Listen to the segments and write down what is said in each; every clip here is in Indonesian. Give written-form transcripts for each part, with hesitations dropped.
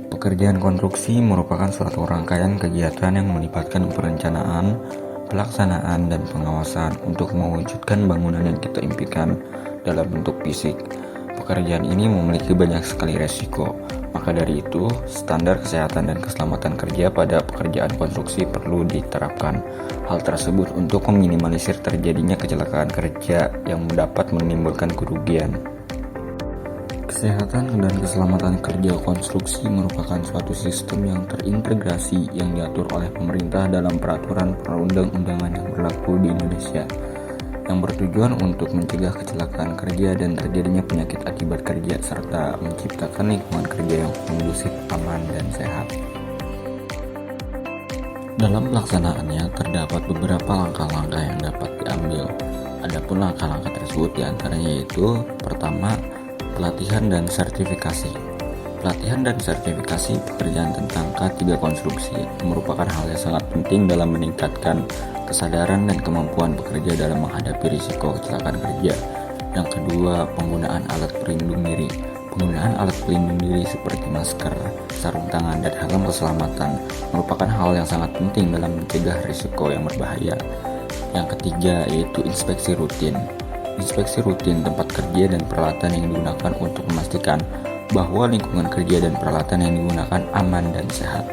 Pekerjaan konstruksi merupakan suatu rangkaian kegiatan yang melibatkan perencanaan, pelaksanaan, dan pengawasan untuk mewujudkan bangunan yang kita impikan dalam bentuk fisik. Pekerjaan ini memiliki banyak sekali resiko, maka dari itu standar kesehatan dan keselamatan kerja pada pekerjaan konstruksi perlu diterapkan. Hal tersebut untuk meminimalisir terjadinya kecelakaan kerja yang dapat menimbulkan kerugian. Kesehatan dan keselamatan kerja konstruksi merupakan suatu sistem yang terintegrasi yang diatur oleh pemerintah dalam peraturan perundang-undangan yang berlaku di Indonesia, yang bertujuan untuk mencegah kecelakaan kerja dan terjadinya penyakit akibat kerja serta menciptakan lingkungan kerja yang kondusif, aman, dan sehat. Dalam pelaksanaannya terdapat beberapa langkah-langkah yang dapat diambil. Adapun langkah-langkah tersebut diantaranya yaitu pertama, pelatihan dan sertifikasi. Pelatihan dan sertifikasi pekerjaan tentang K3 konstruksi merupakan hal yang sangat penting dalam meningkatkan kesadaran dan kemampuan pekerja dalam menghadapi risiko kecelakaan kerja. Yang kedua, penggunaan alat pelindung diri. Penggunaan alat pelindung diri seperti masker, sarung tangan, dan helm keselamatan merupakan hal yang sangat penting dalam mencegah risiko yang berbahaya. Yang ketiga, yaitu inspeksi rutin. Inspeksi rutin tempat kerja dan peralatan yang digunakan untuk memastikan bahwa lingkungan kerja dan peralatan yang digunakan aman dan sehat.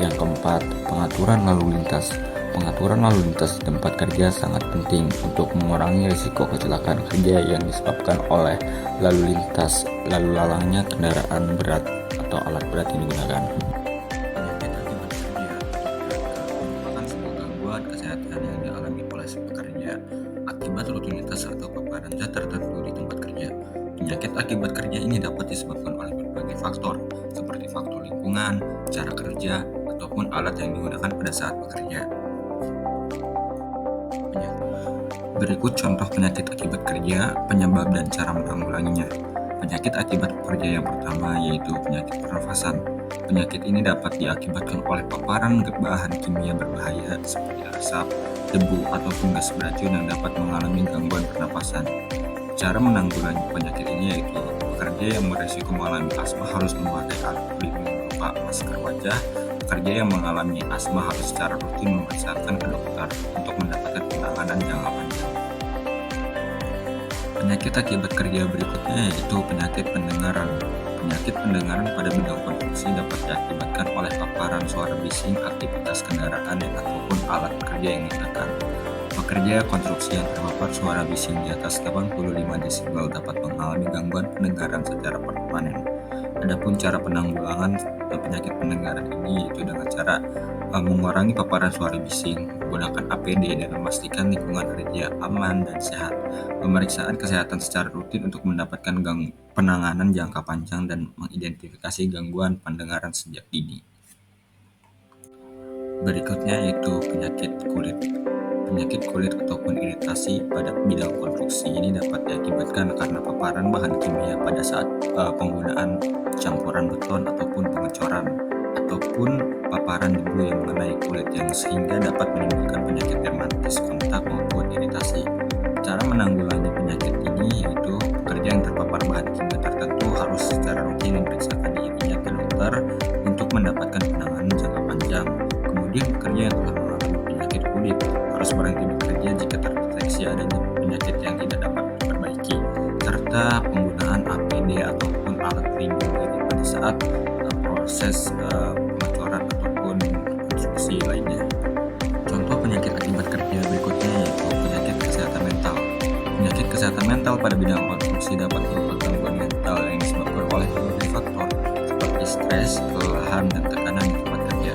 Yang keempat, pengaturan lalu lintas. Pengaturan lalu lintas di tempat kerja sangat penting untuk mengurangi risiko kecelakaan kerja yang disebabkan oleh lalu lintas lalu lalangnya kendaraan berat atau alat berat yang digunakan. Penyakit akibat kerja merupakan sebuah gangguan kesehatan yang dialami oleh si pekerja akibat rutinitas atau paparan zat tertentu di tempat kerja. Penyakit akibat kerja ini dapat disebabkan oleh berbagai faktor, seperti faktor lingkungan, cara kerja, ataupun alat yang digunakan pada saat bekerja. Berikut contoh penyakit akibat kerja, penyebab dan cara menanggulanginya. Penyakit akibat kerja yang pertama yaitu penyakit pernafasan. Penyakit ini dapat diakibatkan oleh paparan bahan kimia berbahaya seperti asap, debu, ataupun gas beracun yang dapat mengalami gangguan pernapasan. Cara menanggulangi penyakit ini yaitu pekerja yang berisiko mengalami asma harus memakai alat pelindung berupa masker wajah. Pekerja yang mengalami asma harus secara rutin memeriksakan ke dokter untuk mendapatkan penanganan jangka panjang. Penyakit akibat kerja berikutnya yaitu penyakit pendengaran. Penyakit pendengaran pada bidang konstruksi dapat diakibatkan oleh paparan suara bising, aktivitas kendaraan ataupun alat kerja yang digunakan. Pekerja konstruksi yang terpapar suara bising di atas 85 desibel dapat mengalami gangguan pendengaran secara permanen. Adapun cara penanggulangan penyakit pendengaran ini yaitu dengan cara mengurangi paparan suara bising, menggunakan APD dan memastikan lingkungan kerja aman dan sehat. Pemeriksaan kesehatan secara rutin untuk mendapatkan penanganan jangka panjang dan mengidentifikasi gangguan pendengaran sejak dini. Berikutnya yaitu penyakit kulit. Penyakit kulit ataupun iritasi pada bidang konstruksi ini dapat diakibatkan karena paparan bahan kimia pada saat penggunaan campuran beton ataupun pengecoran, ataupun paparan debu yang mengenai kulit yang sehingga dapat menimbulkan penyakit dermatitis kontak maupun iritasi. Cara menanggulangi penyakit ini yaitu pekerja yang terpapar bahan kimia tertentu harus secara rutin memeriksakan dirinya ke dokter untuk mendapatkan penanganan jangka panjang. Kemudian pekerja yang telah mengalami penyakit kulit harus berhenti bekerja jika terdeteksi adanya penyakit yang tidak dapat diperbaiki, serta penggunaan APD ataupun alat pelindung diri pada saat proses pengecoran ataupun konstruksi lainnya. Contoh penyakit akibat kerja berikutnya yaitu penyakit kesehatan mental. Penyakit kesehatan mental pada bidang konstruksi dapat berupa gangguan mental yang disebabkan oleh berbagai faktor seperti stres, kelelahan, dan tekanan di tempat kerja.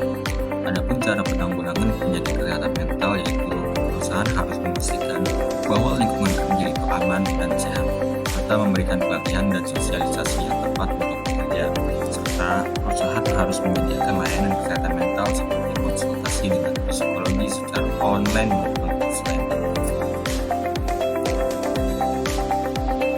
Adapun cara penanggulangan penyakit kesehatan mental yaitu perusahaan harus memastikan bahwa lingkungan kerja itu aman dan sehat, serta memberikan pelatihan dan sosialisasi yang tepat untuk pekerja, serta perusahaan harus menyediakan layanan kesehatan mental seperti konsultasi dengan psikologi secara online maupun offline.